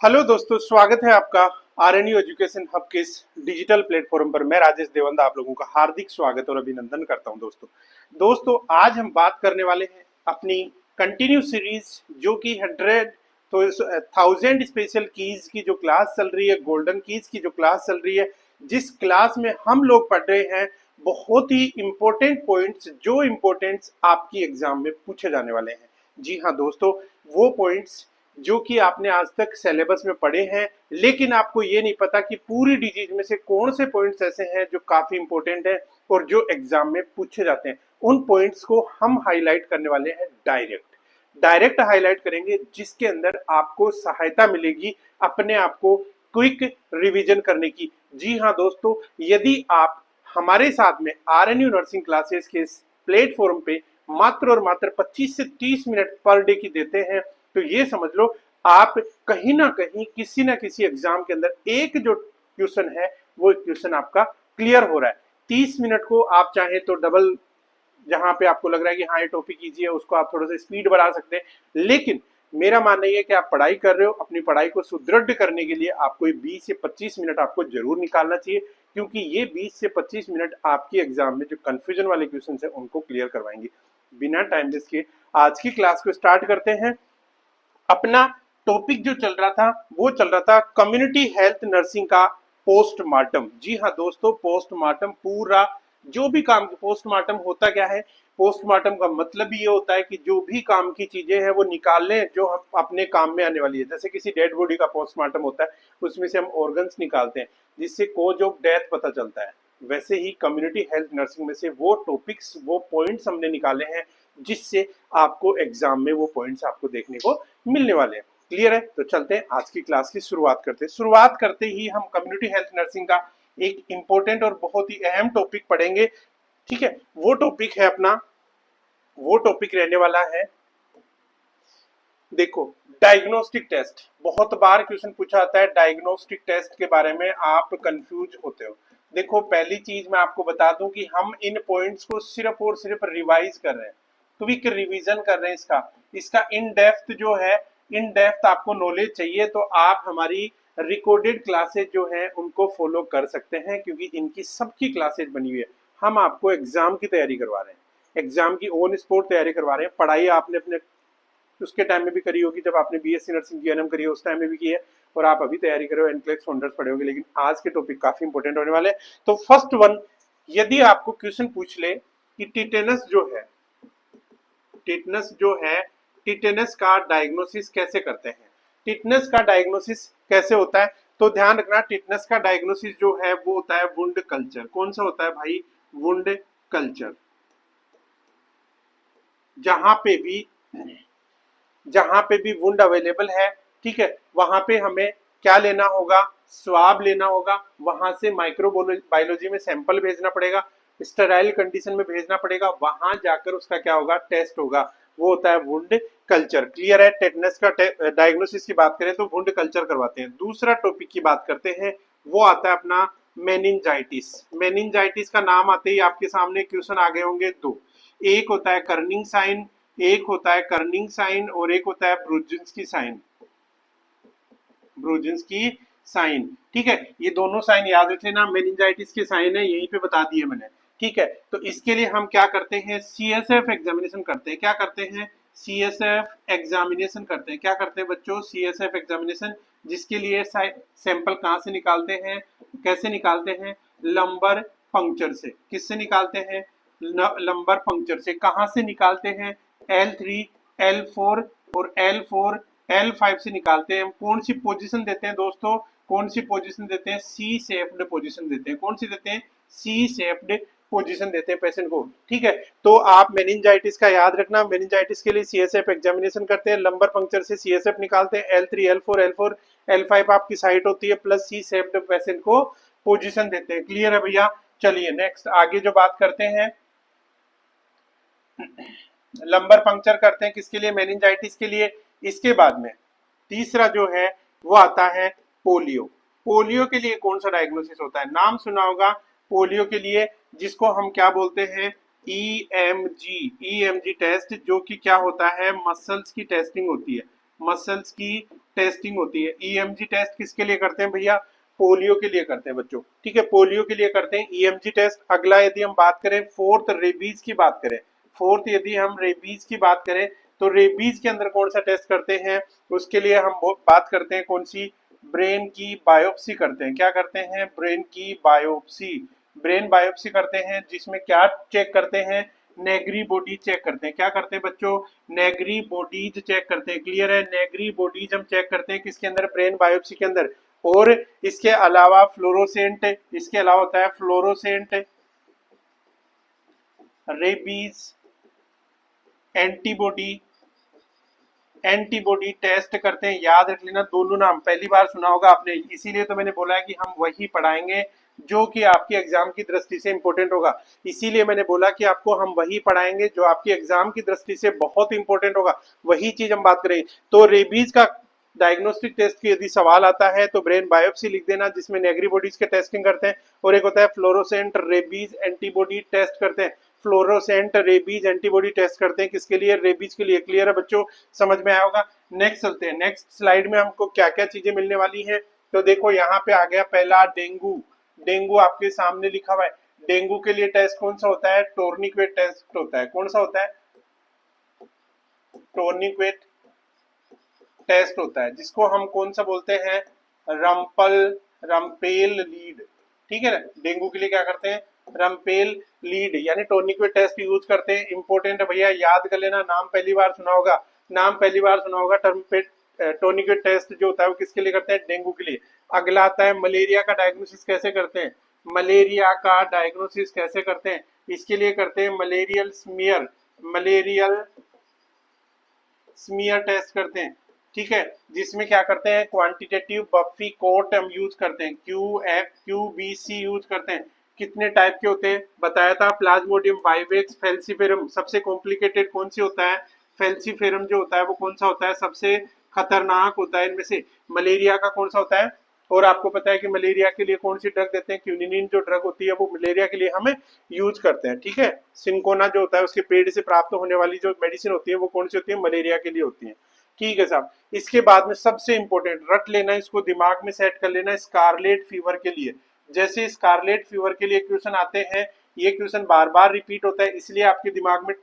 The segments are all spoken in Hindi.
हेलो दोस्तों, स्वागत है आपका आरएनयू एजुकेशन हब के इस डिजिटल प्लेटफॉर्म पर। मैं राजेश देवंदा आप लोगों का हार्दिक स्वागत और अभिनंदन करता हूं। दोस्तों आज हम बात करने वाले हैं अपनी कंटिन्यू सीरीज जो कि 100 तो 1000 स्पेशल कीज की जो क्लास चल रही है, गोल्डन कीज की जो क्लास चल रही है, जिस क्लास में हम लोग पढ़ रहे हैं बहुत ही इंपॉर्टेंट पॉइंट्स, जो इंपॉर्टेंट्स आपकी एग्जाम में पूछे जाने वाले हैं। जी हाँ दोस्तों, वो पॉइंट्स जो कि आपने आज तक सिलेबस में पढ़े हैं, लेकिन आपको ये नहीं पता कि पूरी डिजीज में से कौन से पॉइंट्स ऐसे हैं जो काफी इंपॉर्टेंट हैं और जो एग्जाम में पूछे जाते हैं। उन पॉइंट्स को हम हाईलाइट करने वाले हैं। डायरेक्ट हाईलाइट करेंगे, जिसके अंदर आपको सहायता मिलेगी अपने आप को क्विक रिवीजन करने की। जी हाँ दोस्तों, यदि आप हमारे साथ में आरएनयू नर्सिंग क्लासेस के प्लेटफॉर्म पे मात्र और मात्र 25 से 30 मिनट पर डे की देते हैं, तो ये समझ लो आप कहीं ना कहीं किसी ना किसी एग्जाम के अंदर एक जो क्वेश्चन है वो क्वेश्चन आपका क्लियर हो रहा है। 30 मिनट को आप चाहे तो डबल, जहां पे आपको लग रहा है कि हाँ ये टॉपिक इजी है, उसको आप थोड़ा सा स्पीड बढ़ा सकते हैं। लेकिन मेरा मानना ये है कि आप पढ़ाई कर रहे हो, अपनी पढ़ाई को सुदृढ़ करने के लिए आपको 20 से 25 मिनट आपको जरूर निकालना चाहिए, क्योंकि ये 20 से 25 मिनट आपकी एग्जाम में जो कंफ्यूजन वाले क्वेश्चन है उनको क्लियर करवाएंगे। बिना टाइम वेस्ट किए आज की क्लास को स्टार्ट करते हैं। अपना टॉपिक जो चल रहा था वो चल रहा था कम्युनिटी हेल्थ नर्सिंग का पोस्टमार्टम। जी हाँ दोस्तों, पोस्टमार्टम पूरा जो भी काम, पोस्टमार्टम होता क्या है, पोस्टमार्टम का मतलब ये होता है कि जो भी काम की चीजें हैं वो निकाल लें जो हम अपने काम में आने वाली है। जैसे किसी डेड बॉडी का पोस्टमार्टम होता है, उसमें से हम ऑर्गन्स निकालते हैं जिससे कोज ऑफ डेथ पता चलता है। वैसे ही कम्युनिटी हेल्थ नर्सिंग में से वो टॉपिक्स, वो पॉइंट्स हमने निकाले हैं जिससे आपको एग्जाम में वो पॉइंट्स आपको देखने को मिलने वाले हैं। क्लियर है? तो चलते हैं आज की क्लास की शुरुआत करते हैं। शुरुआत करते ही हम कम्युनिटी हेल्थ नर्सिंग का एक इंपॉर्टेंट और बहुत ही अहम टॉपिक पढ़ेंगे। ठीक है, वो टॉपिक है अपना, वो टॉपिक रहने वाला है, देखो, डायग्नोस्टिक टेस्ट। बहुत बार क्वेश्चन पूछा जाता है डायग्नोस्टिक टेस्ट के बारे में, आप कंफ्यूज होते हो। देखो, पहली चीज मैं आपको बता दूं कि हम इन पॉइंट्स को सिर्फ और सिर्फ रिवाइज कर रहे हैं, क्विक रिवीजन कर रहे हैं। इसका इन डेप्थ जो है, इन डेप्थ आपको नॉलेज चाहिए तो आप हमारी रिकॉर्डेड क्लासेज जो हैं उनको फॉलो कर सकते हैं, क्योंकि इनकी सबकी क्लासेज बनी हुई है। हम आपको एग्जाम की तैयारी करवा रहे हैं, एग्जाम की ऑन स्पॉट तैयारी करवा रहे हैं। पढ़ाई आपने अपने उसके टाइम में भी करी होगी, जब आपने बीएससी नर्सिंग जीएनएम करी है उस टाइम में भी की है, और आप अभी तैयारी करो एनक्लेक्स फाउंडर्स पढ़े होगे। लेकिन आज के टॉपिक काफी इंपॉर्टेंट होने वाले हैं। तो फर्स्ट वन, यदि आपको क्वेश्चन पूछ ले कि टिटेनस जो है, टिटेनस का डायग्नोसिस कैसे करते हैं, टिटेनस का डायग्नोसिस कैसे होता है, तो ध्यान रखना, टिटेनस का डायग्नोसिस जो है वो होता है वुंड कल्चर। कौन सा होता है भाई? Wound culture. जहां पे भी जहां पे भी वुंड अवेलेबल है, ठीक है, वहां पे हमें क्या लेना होगा? स्वाब लेना होगा। वहां से माइक्रोबायोलॉजी में सैंपल भेजना पड़ेगा, स्टेराइल कंडीशन में भेजना पड़ेगा, वहां जाकर उसका क्या होगा? टेस्ट होगा। वो होता है वुंड कल्चर। क्लियर है? टेटनस का डायग्नोसिस की बात करें तो वुंड कल्चर करवाते हैं। दूसरा टॉपिक की बात करते हैं, वो आता है अपना मेनिंजाइटिस। मेनिंजाइटिस का नाम आते ही आपके सामने क्वेश्चन आ गए होंगे दो। एक होता है कर्निंग साइन, और एक होता है ब्रुजिन्स्की साइन। ब्रुजिन्स्की साइन, ठीक है, ये दोनों साइन याद रख लेना। मेनिंजाइटिस के साइन है, यहीं पे बता दिए मैंने। ठीक है, तो इसके लिए हम क्या करते हैं? सीएसएफ एग्जामिनेशन करते हैं। क्या करते हैं? सीएसएफ एग्जामिनेशन करते हैं। क्या करते हैं बच्चों? सीएसएफ एग्जामिनेशन, जिसके लिए सैंपल कहाँ से निकालते हैं, कैसे निकालते हैं? लंबर पंक्चर से। किससे निकालते हैं? लंबर पंक्चर से। कहाँ से निकालते हैं? L3, L4 और L5 से निकालते हैं। हम कौन सी पोजीशन देते हैं दोस्तों? कौन सी पोजीशन देते हैं? सी शेप्ड पोजीशन देते हैं। कौन सी देते हैं? सी शेप्ड पोजीशन देते हैं पेशेंट को। ठीक है, तो आप मेनिंजाइटिस का याद रखना, मेनिंजाइटिस के लिए सीएसएफ एग्जामिनेशन करते हैं, लंबर पंक्चर से सीएसएफ निकालते हैं, L3, L4, L5 आपकी साइट होती है, प्लस सी शेप्ड पेशेंट को पोजीशन देते हैं। क्लियर है भैया? चलिए नेक्स्ट आगे जो बात करते हैं, लंबर पंक्चर करते हैं किसके लिए? मेनिंजाइटिस के लिए। इसके बाद में तीसरा जो है वो आता है पोलियो। पोलियो के लिए कौन सा डायग्नोसिस होता है? नाम सुना होगा पोलियो के लिए, जिसको हम क्या बोलते हैं? ईएमजी टेस्ट, जो कि क्या होता है? मसल्स की टेस्टिंग होती है, मसल्स की टेस्टिंग होती है। ईएमजी टेस्ट किसके लिए करते हैं भैया? पोलियो के लिए करते हैं बच्चों, ठीक है, पोलियो के लिए करते हैं ईएमजी टेस्ट। अगला यदि हम बात करें फोर्थ रेबीज की बात करें, फोर्थ यदि हम रेबीज की बात करें तो रेबीज के अंदर कौन सा टेस्ट करते हैं? उसके लिए हम बात करते हैं कौन सी? ब्रेन की बायोप्सी करते हैं। क्या करते हैं? ब्रेन की बायोप्सी, ब्रेन बायोप्सी करते हैं, जिसमें क्या चेक करते हैं? नेगरी बॉडी चेक करते हैं। क्या करते हैं बच्चों? नेगरी बॉडीज चेक करते हैं। क्लियर है? नेगरी बॉडीज हम चेक करते हैं किसके अंदर? ब्रेन बायोप्सी के अंदर। और इसके अलावा फ्लोरोसेंट, इसके अलावा होता है fluorescent rabies antibody, antibody test करते हैं। याद रख लेना, दोनों नाम पहली बार सुना होगा आपने, इसीलिए तो मैंने बोला है कि हम वही पढ़ाएंगे जो कि आपके एग्जाम की दृष्टि से इंपॉर्टेंट होगा। इसीलिए मैंने बोला कि आपको हम वही पढ़ाएंगे जो आपके एग्जाम की दृष्टि से बहुत इंपॉर्टेंट होगा, वही चीज हम बात करेंगे। तो रेबीज का डायग्नोस्टिक टेस्ट की यदि सवाल आता है तो ब्रेन बायोप्सी लिख देना, जिसमें नेगरी बॉडीज के टेस्टिंग करते हैं। और एक होता है फ्लोरोसेंट रेबीज एंटीबॉडी टेस्ट करते हैं। फ्लोरोसेंट रेबीज एंटीबॉडी टेस्ट करते हैं किसके लिए? रेबीज के लिए। क्लियर है बच्चों? समझ में आया होगा। नेक्स्ट चलते हैं, नेक्स्ट स्लाइड में हमको क्या क्या चीजें मिलने वाली हैं। तो देखो यहाँ पे आ गया पहला डेंगू, डेंगू आपके सामने लिखा हुआ है। डेंगू के लिए टेस्ट कौन सा होता है? टोर्निक्वेट टेस्ट होता है। कौन सा होता है? टोर्निक्वेट टेस्ट होता है, जिसको हम कौन सा बोलते हैं? रम्पेल लीड, ठीक है ना। डेंगू के लिए क्या करते हैं? रम्पेल लीड यानी टोर्निक्वेट टेस्ट यूज करते हैं। इंपॉर्टेंट है भैया, याद कर लेना, नाम पहली बार सुना होगा, नाम पहली बार सुना होगा। टोर्निक्वेट टेस्ट जो होता है वो किसके लिए करते हैं? डेंगू के लिए। अगला आता है मलेरिया का डायग्नोसिस कैसे करते हैं? मलेरिया का डायग्नोसिस कैसे करते हैं? इसके लिए करते हैं malarial smear, malarial smear test करते हैं, ठीक है, जिसमें क्या करते हैं? क्वांटिटेटिव बफी कोट हम यूज करते हैं, QBC यूज करते हैं। कितने टाइप के होते हैं बताया था? Plasmodium vivax falciparum. सबसे कॉम्प्लिकेटेड कौन सी होता है? फेल्सीफेरम जो होता है वो कौन सा होता है? सबसे खतरनाक होता है इनमें से। मलेरिया का कौन सा होता है? और आपको पता है कि मलेरिया के लिए कौन सी ड्रग देते हैं? क्यूनिनिन जो ड्रग होती है वो मलेरिया के लिए हमें यूज करते हैं, ठीक है। सिंकोना जो होता है उसके पेड़ से प्राप्त होने वाली जो मेडिसिन होती है वो कौन सी होती है? मलेरिया के लिए होती है, ठीक है साहब। इसके बाद में सबसे इंपॉर्टेंट रट लेना, इसको दिमाग में सेट कर लेना, स्कारलेट फीवर के लिए। जैसे स्कारलेट फीवर के लिए क्वेश्चन आते हैं, ये क्वेश्चन बार बार रिपीट होता है, इसलिए आपके दिमाग में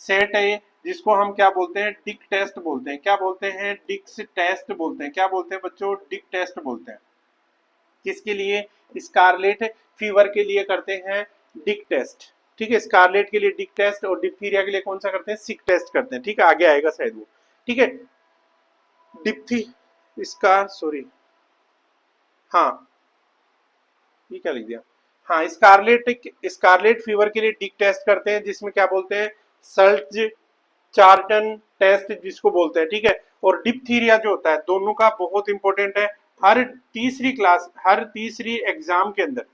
सेट है ये, जिसको हम क्या बोलते हैं? डिक टेस्ट बोलते हैं। क्या बोलते हैं? डिक्स टेस्ट बोलते हैं। क्या बोलते हैं बच्चों? डिक टेस्ट बोलते हैं। किसके लिए? स्कारलेट फीवर के लिए करते हैं डिक टेस्ट, ठीक है। स्कारलेट के लिए डिक टेस्ट और डिप्थीरिया के लिए कौन सा करते हैं? सिक टेस्ट करते हैं, ठीक है, आगे आएगा शायद वो, ठीक है। डिप्थी इसका सॉरी, हाँ ये क्या लिख दिया? हाँ, स्कारलेट फीवर के लिए डिक टेस्ट करते हैं, जिसमें क्या बोलते हैं? सल्ज चार्टन टेस्ट जिसको बोलते हैं, ठीक है। और डिप्थीरिया जो होता है, दोनों का बहुत इंपॉर्टेंट है। हर तीसरी एग्जाम के अंदर,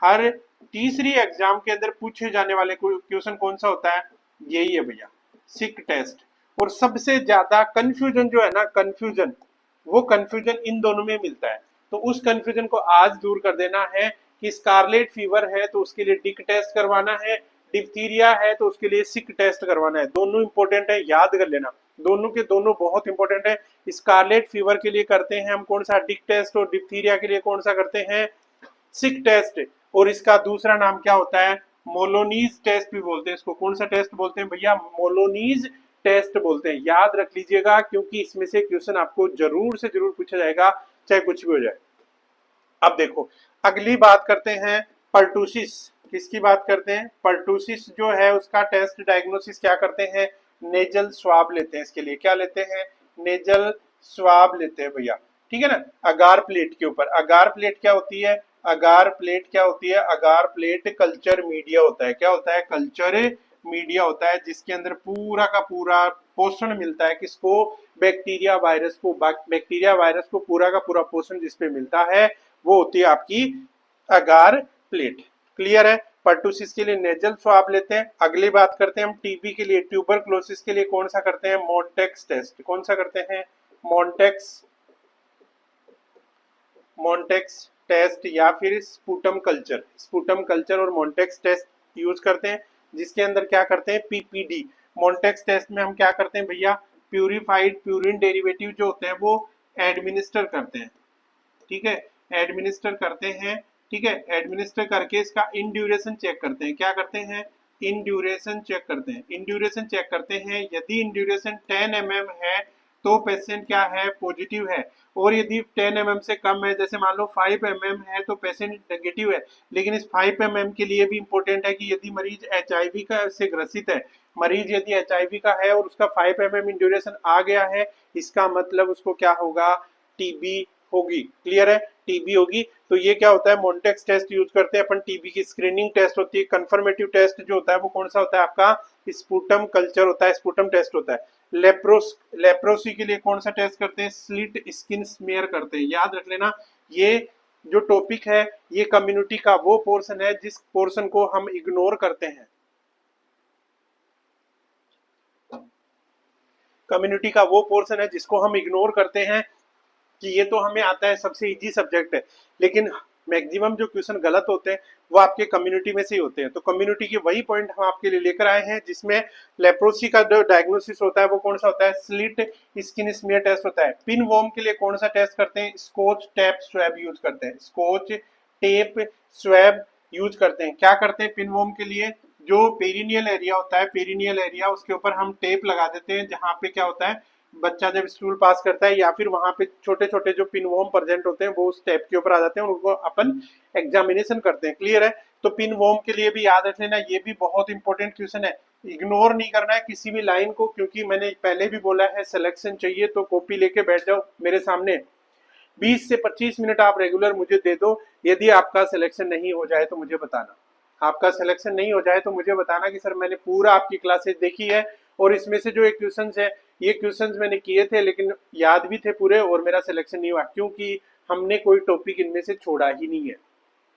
हर तीसरी एग्जाम के अंदर पूछे जाने वाले क्वेश्चन कौन सा होता है? यही है भैया, सिक टेस्ट। और सबसे ज्यादा कंफ्यूजन जो है ना, कंफ्यूजन, वो कंफ्यूजन इन दोनों में मिलता है। तो उस कंफ्यूजन को आज दूर कर देना है कि स्कारलेट फीवर है तो उसके लिए डिक टेस्ट करवाना है, डिप्थीरिया है तो उसके लिए सिक टेस्ट करवाना है। दोनों इंपॉर्टेंट है, याद कर लेना, दोनों के दोनों बहुत इंपॉर्टेंट है। स्कारलेट फीवर के लिए करते हैं हम कौन सा? Dick test. और डिप्थीरिया के लिए कौन सा करते हैं? सिक टेस्ट। और इसका दूसरा नाम क्या होता है? मोलोनीज टेस्ट भी बोलते हैं इसको। कौन सा टेस्ट बोलते हैं भैया? मोलोनीज टेस्ट बोलते हैं। याद रख लीजिएगा, क्योंकि इसमें से क्वेश्चन आपको जरूर से जरूर पूछा जाएगा, चाहे कुछ भी हो जाए। अब देखो, अगली बात करते हैं पर्टूसिस। किसकी बात करते हैं? पर्टूसिस जो है उसका टेस्ट डायग्नोसिस क्या करते हैं? नेजल स्वाब लेते हैं। इसके लिए क्या लेते हैं? नेजल स्वाब लेते हैं भैया, ठीक है ना। अगार प्लेट के ऊपर, अगार प्लेट क्या होती है? अगार प्लेट क्या होती है? अगार प्लेट कल्चर मीडिया होता है। क्या होता है? कल्चर मीडिया होता है, जिसके अंदर पूरा का पूरा पोषण मिलता है किसको? बैक्टीरिया वायरस को। बैक्टीरिया वायरस को पूरा का पूरा पोषण जिसपे मिलता है वो होती है आपकी अगार प्लेट। क्लियर है? पर्टूसिस के लिए नेजल स्वाब लेते हैं। अगली बात करते हैं हम टीबी के लिए, ट्यूबरक्लोसिस के लिए कौन सा करते हैं? Mantoux test. कौन सा करते हैं? मॉन्टेक्स टेस्ट या फिर स्पुटम कल्चर। स्पुटम कल्चर और मॉन्टेक्स टेस्ट यूज करते हैं, जिसके अंदर क्या करते हैं? पीपीडी। मॉन्टेक्स टेस्ट में हम क्या करते हैं भैया? प्यूरिफाइड प्यूरिन डेरिवेटिव जो होते हैं वो एडमिनिस्टर करते हैं, ठीक है, एडमिनिस्टर करते हैं, ठीक है, एडमिनिस्टर करके इसका इन ड्यूरेशन चेक करते हैं। क्या करते हैं? इन ड्यूरेशन चेक करते हैं। इन ड्यूरेशन चेक करते हैं, यदि इन ड्यूरेशन 10 mm है तो पेशेंट क्या है? पॉजिटिव है। और यदि 10 mm से कम है, जैसे मान लो 5 mm है तो पेशेंट नेगेटिव है। लेकिन इस 5 mm के लिए भी इंपॉर्टेंट है कि यदि मरीज HIV का से ग्रसित है, मरीज यदि HIV का है और उसका 5 mm इन ड्यूरेशन आ गया है, इसका मतलब उसको क्या होगा? TB होगी। क्लियर है? टीबी होगी। तो ये क्या होता है? मोन्टेक्स टेस्ट यूज करते हैं अपन। टीबी की स्क्रीनिंग टेस्ट होती है। कंफर्मेटिव टेस्ट जो होता है वो कौन सा होता है? आपका स्पुटम कल्चर होता है, स्पुटम टेस्ट होता है। लेप्रोसी के लिए कौन सा टेस्ट करते हैं? स्लिट स्किन स्मेयर करते हैं। याद रख लेना, ये जो टॉपिक है ये कम्युनिटी का वो पोर्शन है जिस पोर्शन को हम इग्नोर करते हैं। कम्युनिटी का वो पोर्शन है जिसको हम इग्नोर करते हैं कि ये तो हमें आता है, सबसे इजी सब्जेक्ट है। लेकिन मैक्सिमम जो क्वेश्चन गलत होते हैं वो आपके कम्युनिटी में से ही होते हैं। तो कम्युनिटी के वही पॉइंट हम आपके लिए लेकर आए हैं जिसमें लेप्रोसी का जो डायग्नोसिस होता है वो कौन सा होता है? स्लिट स्किन स्मीयर टेस्ट होता है। पिन वॉर्म के लिए कौन सा टेस्ट करते हैं? स्कॉच टेप स्वैब यूज करते हैं। स्कॉच टेप स्वैब यूज करते हैं। क्या करते हैं पिन वॉर्म के लिए? जो पेरिनियल एरिया होता है, पेरिनियल एरिया, उसके ऊपर हम टेप लगा देते हैं, जहां पे क्या होता है, बच्चा जब स्टूल पास करता है या फिर वहां पे छोटे छोटे जो पिनवॉर्म प्रेजेंट होते हैं वो उस टेप के ऊपर आ जाते हैं, उनको अपन एग्जामिनेशन करते हैं। क्लियर है? तो पिनवॉर्म के लिए भी याद रख लेना, ये भी बहुत इंपॉर्टेंट क्वेश्चन है। इग्नोर नहीं करना है किसी भी लाइन को, क्योंकि मैंने पहले भी बोला है सिलेक्शन चाहिए तो कॉपी लेके बैठ जाओ मेरे सामने। 20 से 25 मिनट आप रेगुलर मुझे दे दो। यदि आपका सिलेक्शन नहीं हो जाए तो मुझे बताना। आपका सिलेक्शन नहीं हो जाए तो मुझे बताना कि सर मैंने पूरा आपकी क्लासेस देखी है और इसमें से जो एक क्वेश्चंस है, ये क्वेश्चंस मैंने किए थे लेकिन याद भी थे पूरे और मेरा सिलेक्शन नहीं हुआ, क्योंकि हमने कोई टॉपिक इनमें से छोड़ा ही नहीं है।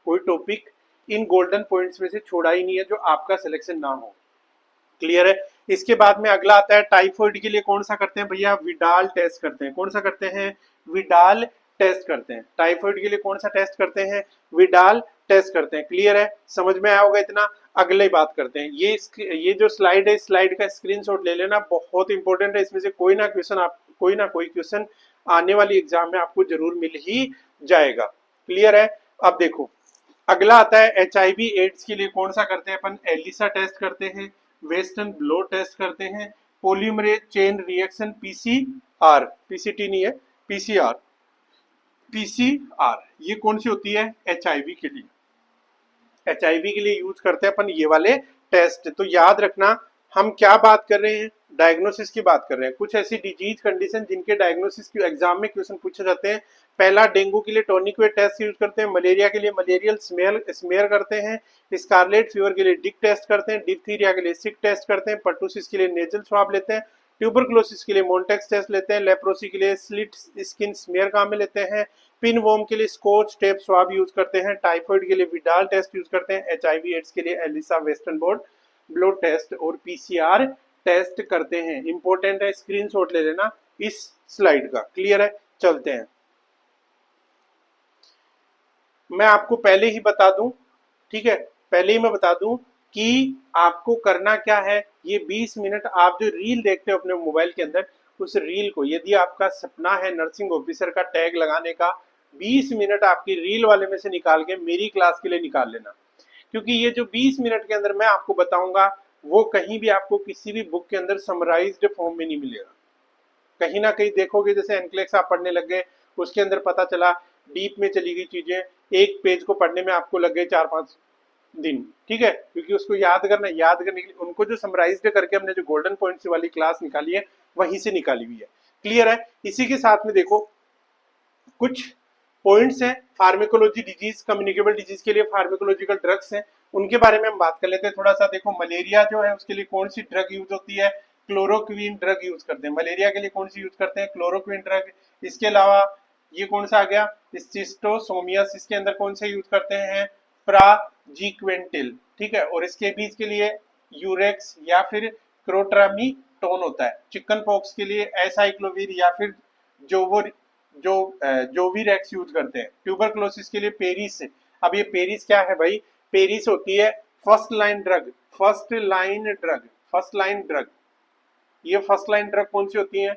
कोई टॉपिक इन गोल्डन पॉइंट्स में से छोड़ा ही नहीं है जो आपका सिलेक्शन ना हो। क्लियर है? इसके बाद में अगला आता है टाइफॉइड के लिए कौन सा करते हैं भैया? विडाल टेस्ट करते हैं। कौन सा करते हैं? विडाल टेस्ट करते हैं। टाइफॉइड के लिए कौन सा टेस्ट करते हैं? विडाल टेस्ट करते हैं। क्लियर है? समझ में आया होगा इतना। अगले बात करते हैं, ये जो स्लाइड है, स्लाइड का स्क्रीनशॉट ले लेना, बहुत इंपॉर्टेंट है। इसमें से कोई ना कोई क्वेश्चन आने वाली एग्जाम में आपको जरूर मिल ही जाएगा। क्लियर है? अब देखो अगला आता है HIV एड्स के लिए कौन सा करते हैं अपन? एलिसा टेस्ट करते हैं, वेस्टर्न ब्लॉट टेस्ट करते हैं, polymerase chain reaction PCR, PCT नहीं है, PCR ये कौन सी होती है? HIV के लिए। HIV के लिए यूज करते हैं अपन ये वाले टेस्ट। तो याद रखना हम क्या बात कर रहे हैं? डायग्नोसिस की बात कर रहे हैं। कुछ ऐसी डिजीज कंडीशन जिनके डायग्नोसिस की एग्जाम में क्वेश्चन पूछे जाते हैं। पहला, डेंगू के लिए टोनिक्वेट टेस्ट यूज करते हैं, मलेरिया के लिए मलेरियल स्मेयर करते हैं, स्कारलेट फीवर के लिए डिक टेस्ट करते हैं, डिप्थीरिया के लिए सिक टेस्ट करते हैं, पर्टुसिस के लिए नेजल स्वाब लेते हैं, ट्यूबरक्लोसिस के लिए मोन्टेक्स टेस्ट लेते हैं, लेप्रोसी के लिए स्लिट स्किन स्मेयर काम में लेते हैं, पिन वॉर्म के लिए स्कॉच टेप स्वाब यूज करते हैं, टाइफॉइड के लिए विडाल टेस्ट यूज करते हैं, HIV एड्स के लिए एलिसा वेस्टर्न ब्लड टेस्ट और PCR टेस्ट करते हैं। इंपॉर्टेंट है, स्क्रीनशॉट ले लेना इस स्लाइड का। क्लियर है? चलते हैं। मैं आपको पहले ही बता दूं, ठीक है, पहले ही मैं बता दूं कि आपको करना क्या है। ये 20 मिनट आप जो रील देखते हो अपने मोबाइल के अंदर, उस रील को, यदि आपका सपना है नर्सिंग ऑफिसर का टैग लगाने का, 20 मिनट आपकी रील वाले में से निकाल के मेरी क्लास के लिए निकाल लेना। क्योंकि ये जो 20 मिनट के अंदर मैं आपको बताऊंगा वो कहीं भी आपको किसी भी बुक के अंदर समराइज्ड फॉर्म में नहीं मिलेगा। कहीं ना कहीं देखोगे, जैसे एनक्लेक्स आप पढ़ने लग गए, उसके अंदर पता चला डीप में चली गई चीजें, एक पेज को पढ़ने में आपको लग गए 4-5 दिन, ठीक है, क्योंकि उसको याद करने के लिए उनको जो समराइज्ड करके हमने जो गोल्डन पॉइंट्स वाली क्लास निकाली है वहीं से निकाली हुई है। क्लियर है? इसी के साथ में देखो कुछ पॉइंट्स हैं, फार्मेकोलॉजी डिजीज, कम्युनिकेबल डिजीज के लिए फार्मेकोलॉजिकल ड्रग्स हैं, उनके बारे में हम बात कर लेते हैं थोड़ा सा। देखो मलेरिया जो है उसके लिए कौन सी ड्रग यूज होती है? क्लोरोक्विन ड्रग यूज करते हैं। मलेरिया के लिए कौन सी यूज करते हैं? Chloroquine drug. इसके अलावा ये कौन सा आ गया? सिस्टोसोमियासिस के अंदर कौन से यूज करते हैं? प्राजिक्वेंटिल, ठीक है। और इसके बीच के लिए यूरेक्स या फिर क्रोट्रामीटोन होता है। चिकन पॉक्स के लिए एसाइक्लोविर या फिर जोविरेक्स यूज करते हैं। ट्यूबरक्लोसिस के लिए पेरिस। अब ये पेरिस क्या है भाई? पेरिस होती है first line drug. First line drug ये फर्स्ट लाइन ड्रग कौन सी होती है?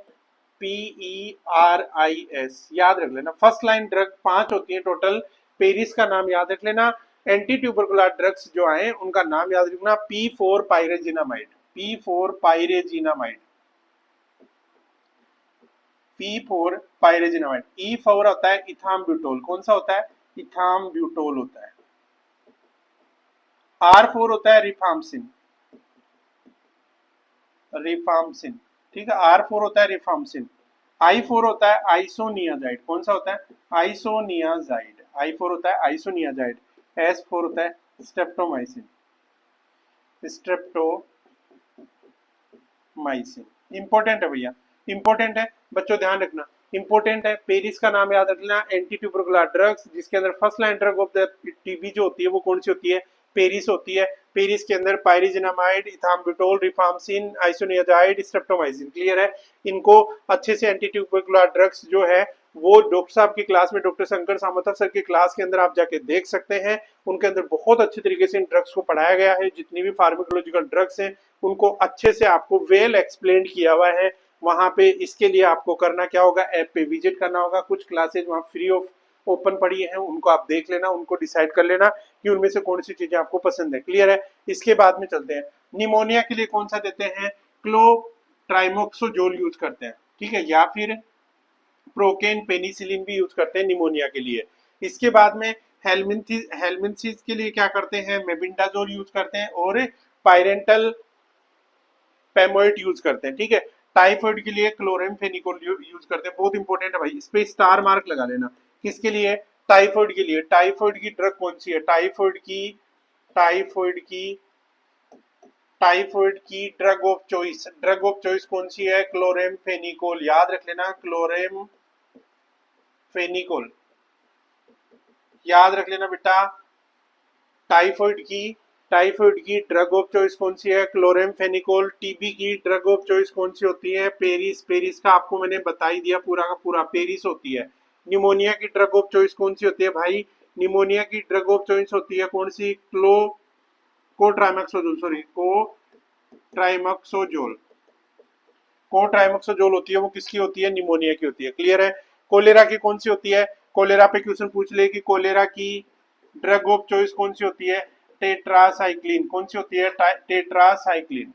PERIS, याद रख लेना। फर्स्ट लाइन ड्रग 5 होती है टोटल, पेरिस का नाम याद रख लेना। एंटी ट्यूबरकुलर ड्रग्स जो आए उनका नाम याद रखना, P4 पायरेजिनामाइड, P4 पायरेजिनामाइड, P4 पायरेजिनामाइड। E4 होता है इथाम्ब्यूटोल, कौन सा होता है? इथाम्ब्यूटोल होता है। R4 होता है रिफार्मसिन, रिफार्मसिन, ठीक है, R4 होता है रिफार्मसिन। I4 होता है आइसोनियाजाइड, कौन सा होता है? आइसोनियाजाइड, I4 होता है आइसोनियाजाइड। S4 होता है स्ट्रेप्टोमाइसिन, स्ट्रेप्टोमाइसिन। इंपॉर्टेंट है भैया, इंपॉर्टेंट है बच्चों, ध्यान रखना, इंपॉर्टेंट है। पेरिस का नाम याद रखना, एंटी ट्यूबरकुलर ड्रग्स, जिसके अंदर first line drug of the TB जो होती है वो कौन सी होती है? पेरिस होती है। पेरिस के अंदर पायरिजिनामाइड, इथाम्ब्यूटोल, रिफार्मसिन, आइसोनियाजाइड, स्ट्रेप्टोमाइसिन। क्लियर है? इनको अच्छे से एंटी ट्यूबरकुलर ड्रग्स जो है वो डॉक्टर साहब की क्लास में, डॉक्टर शंकर सामंतक सर की क्लास के अंदर आप जाके देख सकते हैं। उनके अंदर बहुत अच्छे तरीके से इन ड्रग्स को पढ़ाया गया है। जितनी भी फार्माकोलॉजिकल ड्रग्स हैं उनको अच्छे से आपको वेल एक्सप्लेन किया हुआ है वहां पे। इसके लिए आपको करना क्या होगा? ऐप पे विजिट करना होगा। कुछ क्लासेज वहां फ्री ऑफ ओपन पड़ी है, उनको आप देख लेना, उनको डिसाइड कर लेना कि उनमें से कौन सी चीजें आपको पसंद है। क्लियर है? इसके बाद में चलते हैं, निमोनिया के लिए कौन सा देते हैं? क्लोट्राइमोक्सोजोल यूज करते हैं, ठीक है, या फिर प्रोकेन पेनिसिलिन भी यूज करते हैं निमोनिया के लिए। इसके बाद में हेलमिंथिस के लिए क्या करते हैं? मेबिंडाजोल यूज करते हैं और पायरेंटल पेमोइट यूज करते हैं, ठीक है। टाइफाइड के लिए क्लोरेमफेनिकोल यूज करते हैं, बहुत इंपॉर्टेंट है भाई, इस पे स्टार मार्क लगा लेना। किसके लिए? टाइफाइड के लिए। टाइफाइड की ड्रग कौन सी है? टाइफाइड की टाइफाइड की drug of choice, drug of choice कौन सी है? क्लोरेमफेनिकोल, याद रख लेना, क्लोरेमफेनिकोल, याद रख लेना बेटा। टाइफाइड की ड्रग ऑफ चॉइस कौन सी है? क्लोरेमफेनिकोल। टीबी की ड्रग ऑफ चॉइस कौन सी होती है? पेरिस, पेरिस का आपको मैंने बता ही दिया, पूरा का पूरा पेरिस होती है। निमोनिया की ड्रग ऑफ चॉइस कौन सी होती है भाई? निमोनिया की ड्रग ऑफ चॉइस होती है कौन सी? कोट्राइमोक्सोजोल, सॉरी, कोट्राइमोक्सोजोल, कोट्राइमोक्सोजोल होती है, वो किसकी होती है? निमोनिया की होती है। क्लियर है? कोलेरा की कौन सी होती है? कोलेरा पे क्वेश्चन पूछ ले कि कोलेरा की ड्रग ऑफ चॉइस कौन सी होती है? टेट्रासाइक्लिन, कौन सी होती है? टेट्रासाइक्लिन।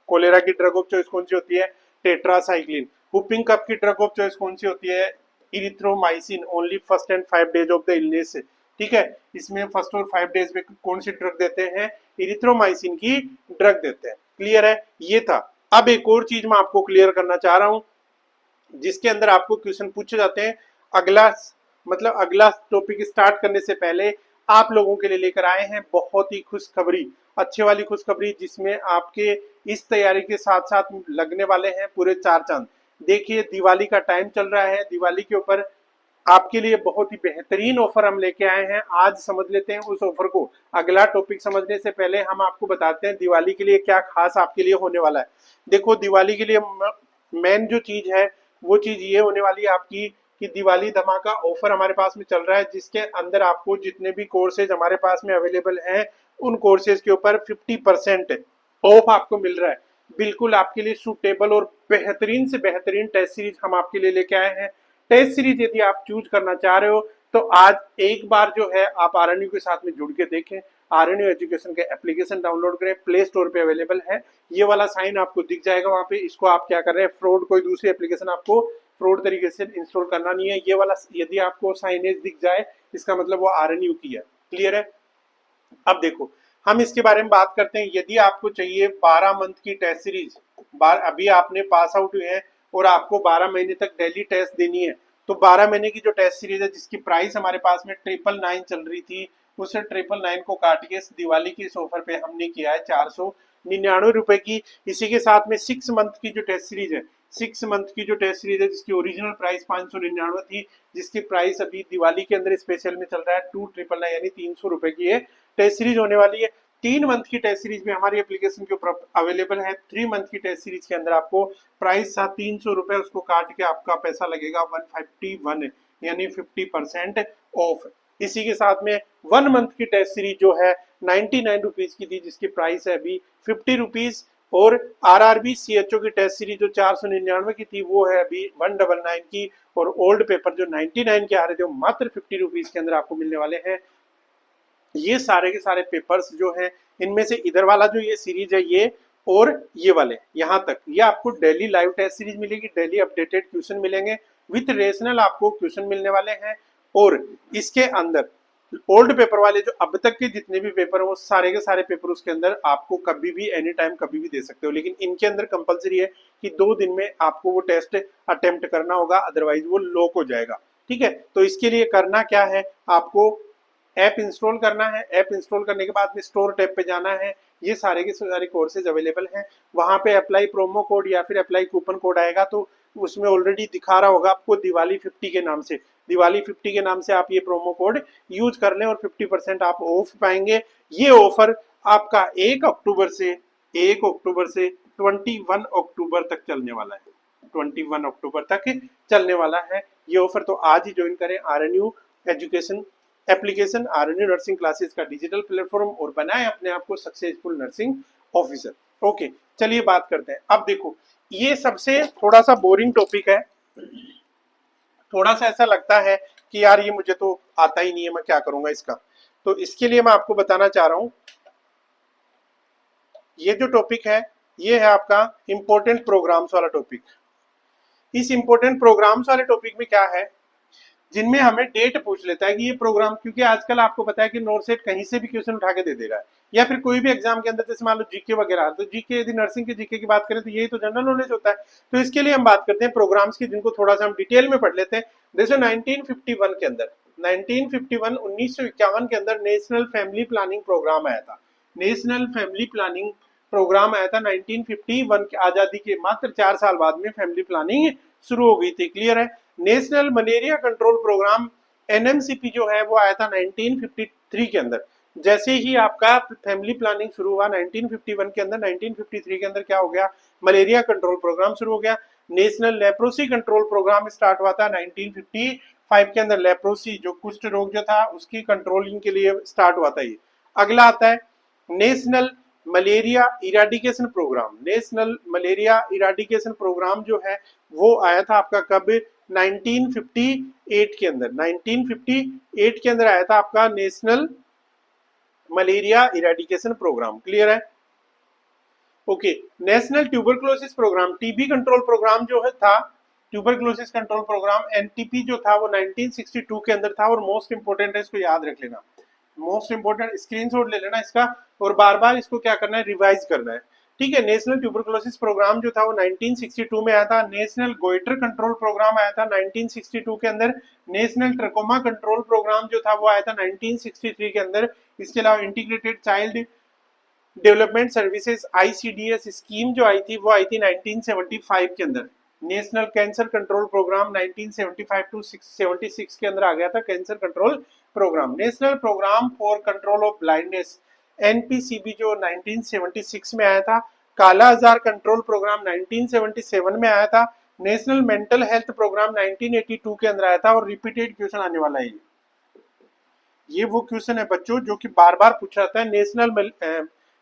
कोलेरा की ड्रग ऑफ चॉइस कौन सी होती है? टेट्रासाइक्लिन। हुपिंग कफ की ड्रग ऑफ चॉइस कौन सी होती है? Erythromycin, only first and 5 days of the illness, ठीक है। इसमें फर्स्ट और 5 डेज में कौन सी ड्रग देते हैं? इरिथ्रोमाइसिन की ड्रग देते हैं। क्लियर है? ये था। अब एक और चीज मैं आपको क्लियर करना चाह रहा हूं, जिसके अंदर आपको क्वेश्चन पूछे जाते हैं। अगला मतलब अगला टॉपिक स्टार्ट करने से पहले आप लोगों के लिए लेकर आए हैं बहुत ही खुशखबरी, अच्छे वाली खुशखबरी, जिसमें आपके इस तैयारी के साथ साथ लगने वाले हैं पूरे 4 चांद। देखिए, दिवाली का टाइम चल रहा है, दिवाली के ऊपर आपके लिए बहुत ही बेहतरीन ऑफर हम लेके आए हैं। आज समझ लेते हैं उस ऑफर को। अगला टॉपिक समझने से पहले हम आपको बताते हैं दिवाली के लिए क्या खास आपके लिए होने वाला है। देखो, दिवाली के लिए मेन जो चीज है वो चीज ये होने वाली है आपकी कि दिवाली धमाका ऑफर हमारे पास में चल रहा है, जिसके अंदर आपको जितने भी कोर्सेज हमारे पास में अवेलेबल हैं उन कोर्सेज के ऊपर 50% ऑफ आपको मिल रहा है। बिल्कुल आपके लिए सूटेबल और बेहतरीन से बेहतरीन टेस्ट सीरीज हम आपके लिए लेके आए हैं। टेस्ट सीरीज यदि आप चूज करना चाह रहे हो तो आज एक बार जो है आप आरएनयू के साथ में जुड़ के देखें। आरएनयू एजुकेशन के एप्लीकेशन डाउनलोड करें, प्ले स्टोर पे अवेलेबल है। ये वाला साइन आपको दिख जाएगा वहां पे। इसको आप क्या कर रहे हैं? फ्रॉड, कोई दूसरी एप्लीकेशन आपको फ्रॉड तरीके से इंस्टॉल करना नहीं है। ये वाला यदि आपको साइनेज दिख जाए इसका मतलब वो आरएनयू की है। क्लियर है? अब देखो, हम इसके बारे में बात करते हैं। यदि आपको चाहिए 12 मंथ की टेस्ट सीरीज, अभी आपने पास आउट हुए हैं और आपको 12 महीने तक डेली टेस्ट देनी है, तो 12 महीने की जो टेस्ट सीरीज है जिसकी प्राइस हमारे पास में 999 चल रही थी, उस 999 को काट के दिवाली की इस ऑफर पे हमने किया है 499 की। इसी के साथ में 6 मंथ की जो टेस्ट सीरीज है, 6 मंथ की जो टेस्ट सीरीज है जिसकी ओरिजिनल प्राइस 599 थी, जिसकी प्राइस अभी दिवाली के अंदर स्पेशल में चल रहा है 2999, यानी 300 रुपए की ये टेस्ट सीरीज होने वाली है। 3 मंथ की टेस्ट सीरीज में हमारी एप्लीकेशन के ऊपर अवेलेबल है। 3 मंथ की टेस्ट सीरीज के अंदर आपको प्राइस था 300 रुपए, उसको काट के आपका पैसा लगेगा 151, यानी 50% ऑफ। इसी के साथ में 1 मंथ की टेस्ट सीरीज जो है 99 रुपीज की थी, जिसकी प्राइस है अभी 50 रुपीज और आरआरबी सीएचओ की टेस्ट सीरीज जो 499 की थी वो है अभी 199 की, और ओल्ड पेपर जो 99 के आ रहे थे वो मात्र 50 रुपीज के अंदर आपको मिलने वाले हैं। ये सारे के सारे पेपर्स जो हैं इनमें से इधर वाला जो ये सीरीज है ये और ये वाले यहाँ तक ये आपको डेली लाइव टेस्ट सीरीज मिलेगी, डेली अपडेटेड क्वेश्चन मिलेंगे, विथ रेशनल आपको क्वेश्चन मिलने वाले हैं। और इसके अंदर ओल्ड पेपर वाले जो अब तक के जितने भी पेपर हैं वो सारे के सारे पेपर उसके अंदर आपको कभी भी एनी टाइम कभी भी दे सकते हो, लेकिन इनके अंदर कंपलसरी है कि 2 दिन में आपको वो टेस्ट अटेम्प्ट करना होगा, अदरवाइज वो लॉक हो जाएगा। ठीक है, तो इसके लिए करना क्या है, आपको ऐप इंस्टॉल करना है। ऐप इंस्टॉल करने के बाद में स्टोर टैब पे जाना है, ये सारे के सारे कोर्सेज अवेलेबल हैं। वहां पे अप्लाई प्रोमो कोड या फिर अप्लाई कूपन कोड आएगा, तो उसमें ऑलरेडी दिखा रहा होगा आपको दिवाली 50 के नाम से। दिवाली 50 के नाम से आप ये प्रोमो कोड यूज कर लें और 50% आप ऑफ पाएंगे। ये ऑफर आपका 1 अक्टूबर से 21 अक्टूबर तक चलने वाला है। 21 अक्टूबर तक चलने वाला है ये ऑफर, तो आज ही ज्वाइन करें RNU education application, RNU nursing classes का डिजिटल प्लेटफॉर्म और बनाएं अपने आप को सक्सेसफुल नर्सिंग ऑफिसर। ओके, चलिए बात करते हैं। अब देखो, ये सबसे थोड़ा सा बोरिंग टॉपिक है, थोड़ा सा ऐसा लगता है कि यार ये मुझे तो आता ही नहीं है, मैं क्या करूंगा इसका। तो इसके लिए मैं आपको बताना चाह रहा हूं, ये जो टॉपिक है ये है आपका इंपॉर्टेंट प्रोग्राम्स वाला टॉपिक। इस इंपॉर्टेंट प्रोग्राम्स वाले टॉपिक में क्या है, जिनमें हमें डेट पूछ लेता है कि ये प्रोग्राम, क्योंकि आजकल आपको पता है कि नोटसेट कहीं से भी क्वेश्चन उठा के दे देगा, या फिर कोई भी एग्जाम के अंदर जैसे मान लो जीके वगैरह, तो जीके यदि नर्सिंग के जीके की बात करें तो यही तो जनरल नॉलेज होता है। तो इसके लिए हम बात करते हैं प्रोग्राम्स की, जिनको थोड़ा सा हम डिटेल में पढ़ लेते हैं। जैसे 1951 के अंदर 1951 के अंदर नेशनल फैमिली प्लानिंग प्रोग्राम आया था। नेशनल फैमिली प्लानिंग प्रोग्राम आया था 1951 के आजादी के मात्र 4 साल बाद में फैमिली प्लानिंग शुरू हो गई थी। क्लियर है। नेशनल मलेरिया कंट्रोल प्रोग्राम एनएमसीपी जो है वो आया था 1953 के अंदर। जैसे ही आपका फैमिली प्लानिंग शुरू हुआ 1951 के अंदर, 1953 के अंदर क्या हो गया, मलेरिया कंट्रोल प्रोग्राम शुरू हो गया। National leprosy control program start हुआ था 1955 के अंदर। लेप्रोसी जो कुष्ठ रोग जो था उसकी कंट्रोलिंग के लिए स्टार्ट हुआ था ये। अगला आता है national malaria eradication program. National malaria eradication program जो है वो आया था आपका कब, 1958 के अंदर। 1958 के अंदर आया था आपका national malaria eradication programme. Clear है। Okay, national tuberculosis programme, TB control programme जो है था, ट्यूबरक्लोसिस कंट्रोल प्रोग्राम एनटीपी जो था वो 1962 के अंदर था। और मोस्ट इंपोर्टेंट है, इसको याद रख लेना, मोस्ट इंपोर्टेंट, स्क्रीनशॉट ले लेना इसका और बार बार इसको क्या करना है, रिवाइज करना है। ठीक है। नेशनल ट्यूबरक्लोसिस प्रोग्राम जो था वो 1962 में आया था। नेशनल गोइटर कंट्रोल प्रोग्राम आया था 1962 के अंदर। नेशनल ट्रकोमा कंट्रोल प्रोग्राम जो था वो आया था 1963 के अंदर। इसके अलावा integrated child development services ICDS scheme जो आई थी वो आई थी 1975 के अंदर। National cancer control programme 1975 to 76 के अंदर आ गया था cancer control programme. National programme for control of blindness NPCB जो 1976 में आया था। काला आजार कंट्रोल प्रोग्राम 1977 में आया था। नेशनल मेंटल हेल्थ प्रोग्राम 1982 के अंदर आया था। और रिपीटेड क्वेश्चन आने वाला है, ये वो क्वेश्चन है बच्चों जो कि बार बार पूछा जाता है। National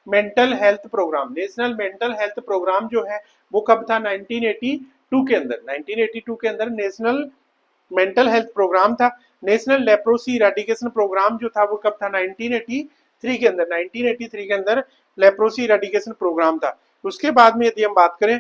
mental health program, national mental health program जो है वो कब था, 1982 के अंदर। 1982 के अंदर नेशनल मेंटल हेल्थ प्रोग्राम था। नेशनल लेप्रोसी इराडिकेशन प्रोग्राम जो था वो कब था, 1983 के अंदर। 1983 के अंदर लेप्रोसी इराडिकेशन प्रोग्राम था। उसके बाद में यदि हम बात करें,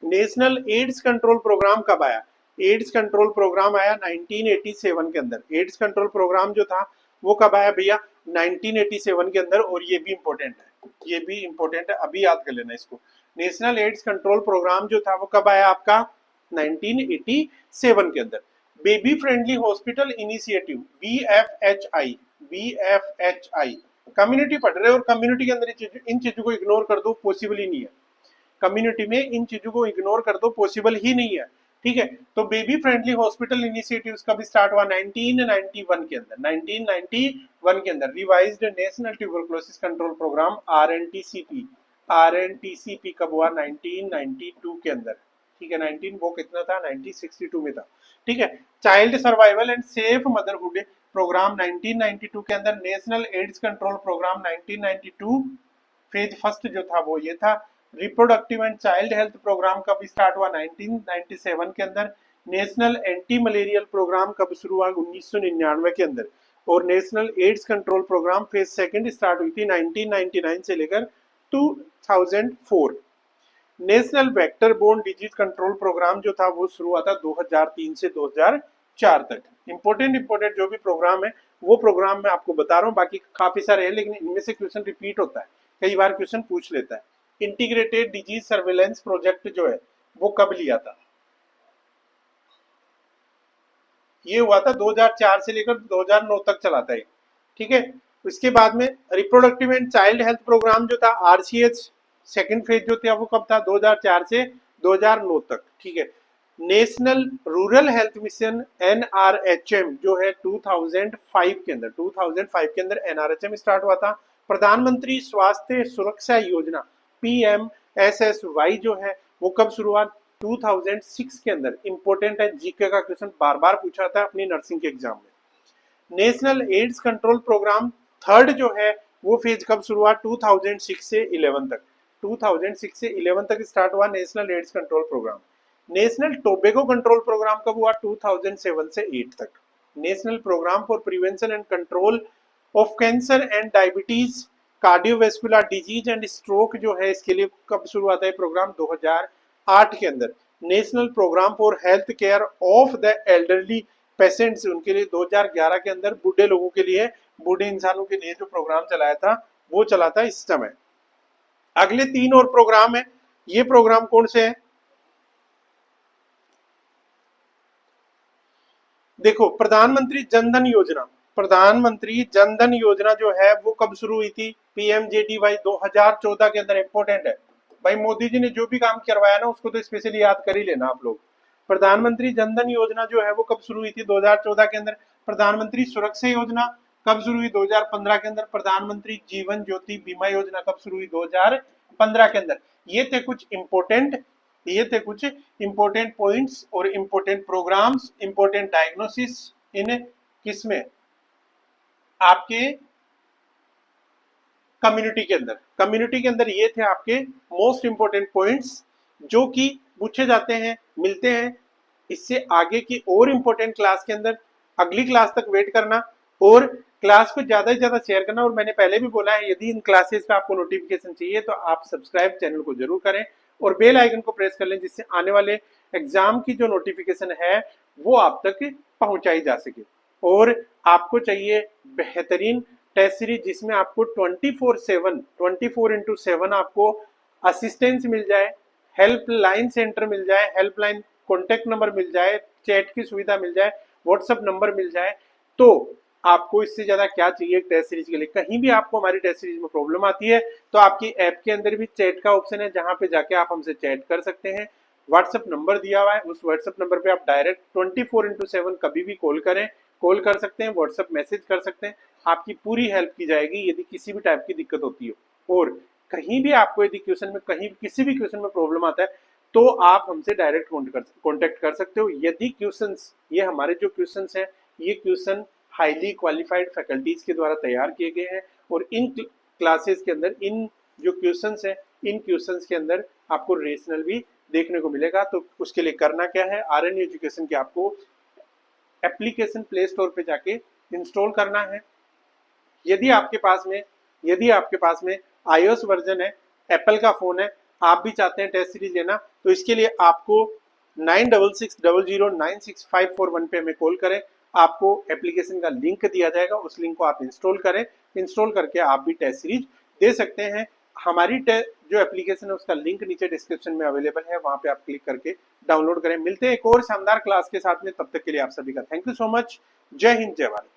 नेशनल एड्स कंट्रोल प्रोग्राम कब आया, एड्स कंट्रोल प्रोग्राम आया 1987 के अंदर। एड्स कंट्रोल प्रोग्राम जो था वो कब आया भैया, 1987 के अंदर। और ये भी इंपॉर्टेंट है, ये भी इंपॉर्टेंट है, अभी याद कर लेना इसको। नेशनल एड्स कंट्रोल प्रोग्राम जो था वो कब आया आपका, 1987 के अंदर। Baby friendly hospital initiative BFHI, BFHI community पढ़ रहे हो और कम्युनिटी के अंदर इन चीजों को इग्नोर कर दो, पॉसिबल ही नहीं है। कम्युनिटी में इन चीजों को इग्नोर कर दो, पॉसिबल ही नहीं है। ठीक है। तो बेबी फ्रेंडली हॉस्पिटल इनिशिएटिव्स का भी स्टार्ट हुआ 1991 के अंदर। 1991 के अंदर revised national tuberculosis control programme RNTCP, RNTCP कब हुआ, 1992 के अंदर। ठीक है। 19 वो कितना था, 1962 में था। ठीक है। Child survival and safe motherhood program 1992 के अंदर। National AIDS control program 1992 phase first जो था वो ये था। Reproductive and child health program कब स्टार्ट हुआ? 1997 के अंदर। नेशनल एंटी मलेरियल प्रोग्राम कब शुरू हुआ? 1999 के अंदर। और national AIDS control program phase second start हुई थी 1999 से लेकर 2004। National vector borne disease control programme जो था वो शुरू हुआ था 2003 से 2004 तक। इंपॉर्टेंट जो भी प्रोग्राम है वो प्रोग्राम मैं आपको बता रहा हूँ, बाकी काफी सारे हैं लेकिन इनमें से क्वेश्चन रिपीट होता है, कई बार क्वेश्चन पूछ लेता है। इंटीग्रेटेड डिजीज सर्वेलेंस प्रोजेक्ट जो है वो कब लिया था? ये हुआ था 2004 से लेकर 2009 तक चला था ये, ठीक है। इसके बाद में reproductive and child health program जो था आरसीएच सेकंड फेज जो था वो कब था? 2004 से 2009 तक, ठीक है। National rural health mission NRHM जो है 2005 के अंदर, 2005 के अंदर एनआरएचएम स्टार्ट हुआ था। प्रधानमंत्री स्वास्थ्य सुरक्षा योजना पीएमएसएसवाई जो है वो कब शुरू हुआ? 2006 के अंदर। इंपॉर्टेंट है, जीके का क्वेश्चन बार बार पूछा था अपनी नर्सिंग के एग्जाम में। National AIDS control program third जो है वो फेज कब शुरू हुआ? 2006 से 11 तक। 2006 से 11 तक स्टार्ट हुआ national AIDS control programme. National tobacco control program कब हुआ? 2007 से 8 तक। National programme for prevention and control of cancer and diabetes, cardiovascular disease and stroke जो है इसके लिए कब शुरू हुआ था ये प्रोग्राम? 2008 के अंदर। National programme for health care of the elderly patients, उनके लिए 2011 के अंदर, बूढ़े लोगों के लिए, बूढ़े इंसानों के लिए जो प्रोग्राम चलाया था वो चला था इस समय। अगले 3 और प्रोग्राम है, ये प्रोग्राम कौन से हैं? देखो, प्रधानमंत्री जनधन योजना, प्रधानमंत्री जनधन योजना जो है वो कब शुरू हुई थी? पीएमजेडीवाई 2014 के अंदर। इंपॉर्टेंट है भाई, मोदी जी ने जो भी काम करवाया ना उसको तो स्पेशली याद कर ही लेना आप लोग। प्रधानमंत्री जनधन योजना जो है वो कब शुरू हुई थी? 2014 के अंदर। प्रधानमंत्री सुरक्षा योजना कब शुरू हुई? 2015 के अंदर। प्रधानमंत्री जीवन ज्योति बीमा योजना कब शुरू हुई? 2015 के अंदर। ये थे कुछ इंपॉर्टेंट पॉइंट्स और इंपॉर्टेंट प्रोग्राम्स, इंपॉर्टेंट डायग्नोसिस इन किसमें? आपके कम्युनिटी के अंदर ये थे आपके मोस्ट इंपॉर्टेंट पॉइंट्स जो कि पूछे जाते हैं, मिलते हैं। इससे आगे की और इंपॉर्टेंट क्लास के अंदर अगली क्लास तक वेट करना और क्लास को ज्यादा से ज्यादा शेयर करना। और मैंने पहले भी बोला है, यदि इन क्लासेस का आपको नोटिफिकेशन चाहिए तो आप सब्सक्राइब चैनल को जरूर करें और बेल आइकन को प्रेस कर लें, जिससे आने वाले एग्जाम की जो नोटिफिकेशन है वो आप तक पहुंचाई जा सके। और आपको चाहिए बेहतरीन टेस्ट सीरीज जिसमें आपको 24/7 आपको असिस्टेंस मिल जाए, हेल्पलाइन सेंटर मिल जाए, हेल्पलाइन कॉन्टेक्ट नंबर मिल जाए, चैट की सुविधा मिल जाए, व्हाट्सएप नंबर मिल जाए, तो आपको इससे ज्यादा क्या चाहिए टेस्ट सीरीज के लिए। कहीं भी आपको हमारी टेस्ट सीरीज में प्रॉब्लम आती है तो आपकी ऐप के अंदर भी चैट का ऑप्शन है, जहां पे जाके आप हमसे चैट कर सकते हैं। व्हाट्सएप नंबर दिया हुआ है, उस व्हाट्सएप नंबर पे आप डायरेक्ट 24/7 कभी भी कॉल कर सकते हैं, व्हाट्सएप मैसेज कर सकते हैं। आपकी पूरी हेल्प की जाएगी यदि किसी भी टाइप की दिक्कत होती हो। और कहीं भी आपको यदि क्वेश्चन में, कहीं किसी भी क्वेश्चन में प्रॉब्लम आता है तो आप हमसे डायरेक्ट कॉन्टेक्ट कर सकते हो। यदि क्वेश्चंस, ये हमारे जो क्वेश्चंस हैं, ये क्वेश्चन हाईली क्वालिफाइड फैकल्टीज के द्वारा तैयार किए गए हैं और इन क्लासेस के अंदर इन जो क्वेश्चंस हैं, इन क्वेश्चंस के अंदर आपको रेशनल भी देखने को मिलेगा। तो उसके लिए करना क्या है, आरएन एजुकेशन की आपको एप्लीकेशन प्ले स्टोर पे जाके इंस्टॉल करना है। यदि आपके पास में iOS वर्जन है, एप्पल का फोन है, आप भी चाहते हैं टेस्ट सीरीज लेना, तो इसके लिए आपको 9660096541 पे हमें कॉल करें। आपको एप्लीकेशन का लिंक दिया जाएगा, उस लिंक को आप इंस्टॉल करें। इंस्टॉल करके आप भी टेस्ट सीरीज दे सकते हैं। हमारी जो एप्लीकेशन है उसका लिंक नीचे डिस्क्रिप्शन में अवेलेबल है, वहां पे आप क्लिक करके डाउनलोड करें। मिलते हैं एक और शानदार क्लास के साथ में, तब तक के लिए आप सभी का थैंक यू सो मच। जय हिंद, जय भारत।